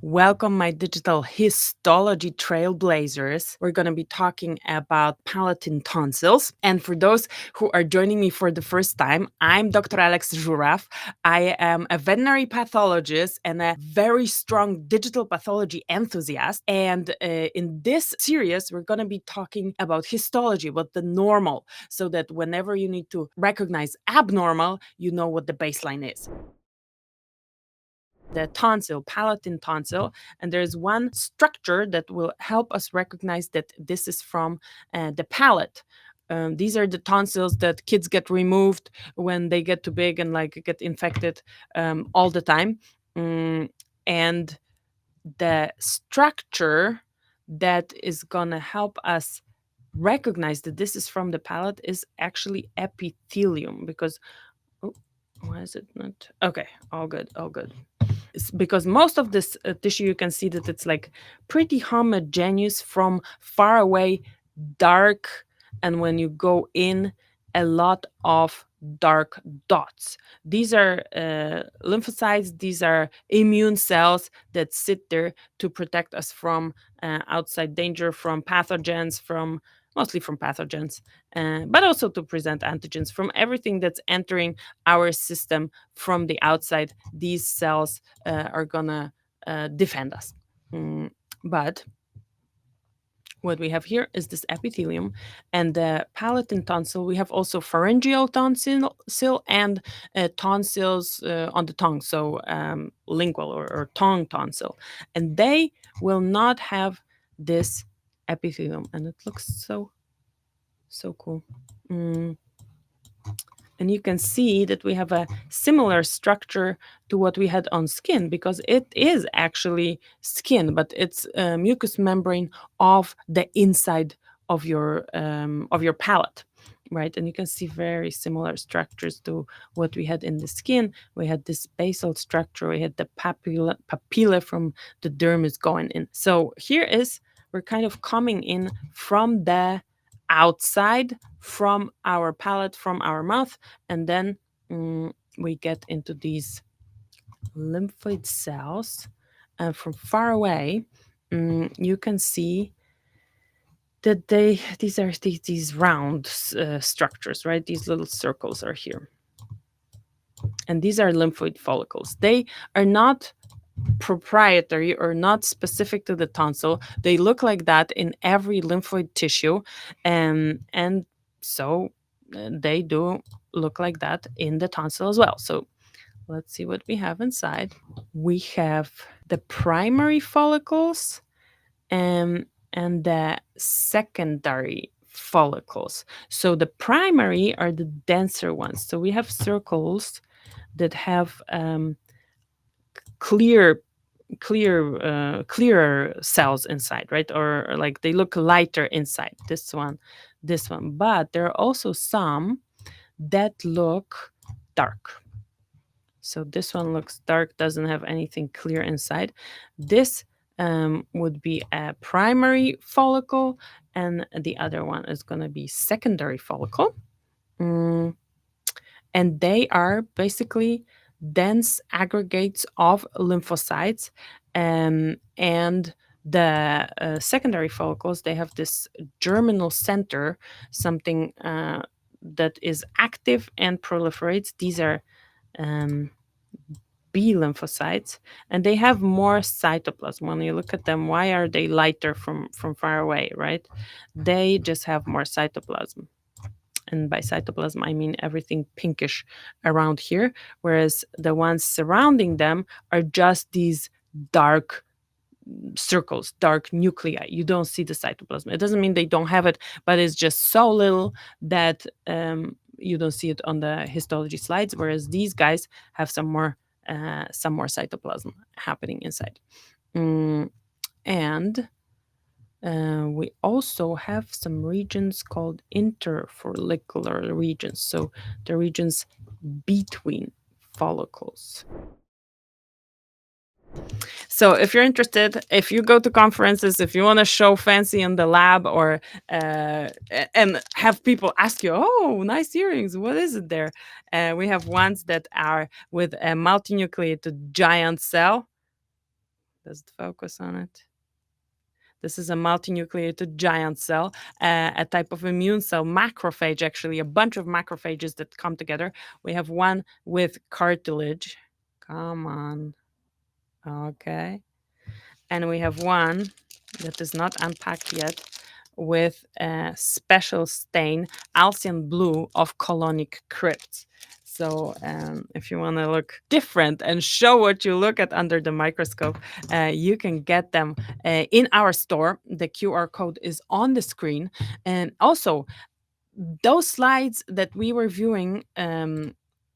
Welcome, my digital histology trailblazers. We're going to be talking about Palatine tonsils. And for those who are joining me for the first time, I'm Dr. Alex Zhurav. I am a veterinary pathologist and a very strong digital pathology enthusiast. And in this series, we're going to be talking about histology, about the normal, so that whenever you need to recognize abnormal, you know what the baseline is. The tonsil, palatine tonsil, and there's one structure that will help us recognize that this is from the palate. These are the tonsils that kids get removed when they get too big and get infected all the time. And the structure that is gonna help us recognize that this is from the palate is actually epithelium, because why is it not okay? All good, all good. Because most of this tissue, you can see that it's pretty homogeneous from far away, dark, and when you go in, a lot of dark dots. These are lymphocytes. These are immune cells that sit there to protect us from outside danger, from pathogens, mostly from pathogens, but also to present antigens from everything that's entering our system from the outside. These cells are gonna defend us. But what we have here is this epithelium and the palatine tonsil. We have also pharyngeal tonsil and tonsils on the tongue, so lingual or tongue tonsil, and they will not have this epithelium, and it looks so cool. And you can see that we have a similar structure to what we had on skin, because it is actually skin, but it's a mucous membrane of the inside of your palate, right? And you can see very similar structures to what we had in the skin. We had this basal structure. We had the papilla from the dermis going in. So we're kind of coming in from the outside, from our palate, from our mouth, and then we get into these lymphoid cells, and from far away you can see that these are these round structures, right? These little circles are here, and these are lymphoid follicles. They are not proprietary or not specific to the tonsil. They look like that in every lymphoid tissue, and so they do look like that in the tonsil as well. So let's see what we have inside. We have the primary follicles and the secondary follicles. So the primary are the denser ones. So we have circles that have clearer cells inside, right? Or like they look lighter inside. This one. But there are also some that look dark. So this one looks dark, doesn't have anything clear inside. This would be a primary follicle, and the other one is going to be secondary follicle. And they are basically dense aggregates of lymphocytes, and the secondary follicles, they have this germinal center, something that is active and proliferates. These are B lymphocytes, and they have more cytoplasm. When you look at them, why are they lighter from far away, right? They just have more cytoplasm. And by cytoplasm, I mean everything pinkish around here, whereas the ones surrounding them are just these dark circles, dark nuclei. You don't see the cytoplasm. It doesn't mean they don't have it, but it's just so little that you don't see it on the histology slides, whereas these guys have some more cytoplasm happening inside. And we also have some regions called interfollicular regions, so the regions between follicles. So if you're interested, if you go to conferences, if you want to show fancy in the lab, or and have people ask you, oh, nice earrings, what is it there? We have ones that are with a multinucleated giant cell. Does it focus on it? This is a multinucleated giant cell, a type of immune cell, macrophage, actually, a bunch of macrophages that come together. We have one with cartilage. Come on. Okay. And we have one that is not unpacked yet with a special stain, Alcyon blue of colonic crypts. So, if you want to look different and show what you look at under the microscope, you can get them in our store. The QR code is on the screen. And also, those slides that we were viewing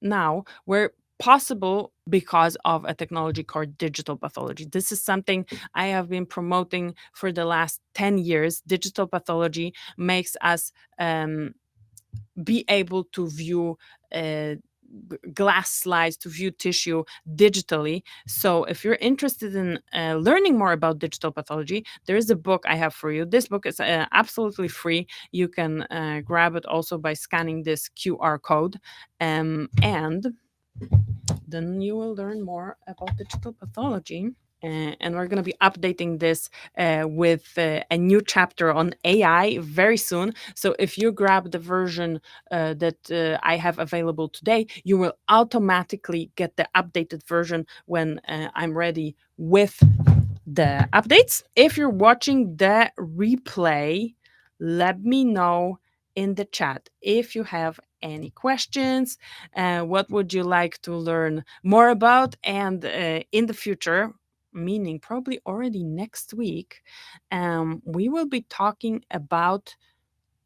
now were possible because of a technology called digital pathology. This is something I have been promoting for the last 10 years. Digital pathology makes us be able to view glass slides, to view tissue digitally. So if you're interested in learning more about digital pathology, there is a book I have for you. This book is absolutely free. You can grab it also by scanning this QR code, and then you will learn more about digital pathology. And we're going to be updating this with a new chapter on AI very soon. So if you grab the version that I have available today, you will automatically get the updated version when I'm ready with the updates. If you're watching the replay, let me know in the chat if you have any questions. What would you like to learn more about? And in the future, meaning probably already next week, we will be talking about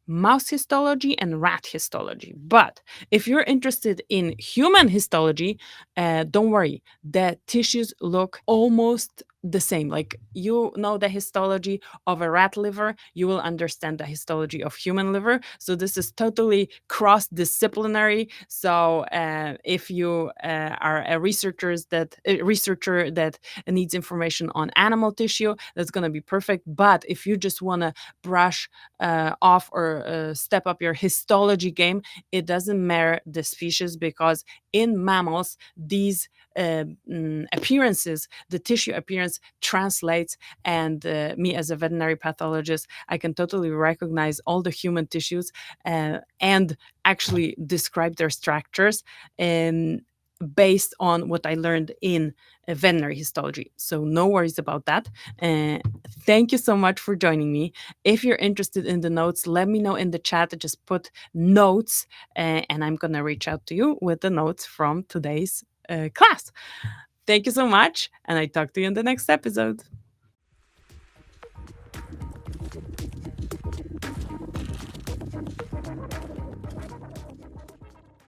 mouse histology and rat histology. But if you're interested in human histology, don't worry, the tissues look almost the same. Like, you know, the histology of a rat liver, you will understand the histology of human liver. So this is totally cross-disciplinary. So if you are a researcher that needs information on animal tissue, that's going to be perfect. But if you just want to brush off or step up your histology game, it doesn't matter the species, because in mammals, these appearances, the tissue appearance translates, and me as a veterinary pathologist, I can totally recognize all the human tissues and actually describe their structures based on what I learned in veterinary histology. So no worries about that. Thank you so much for joining me. If you're interested in the notes, let me know in the chat. Just put notes, and I'm going to reach out to you with the notes from today's class. Thank you so much, and I talk to you in the next episode.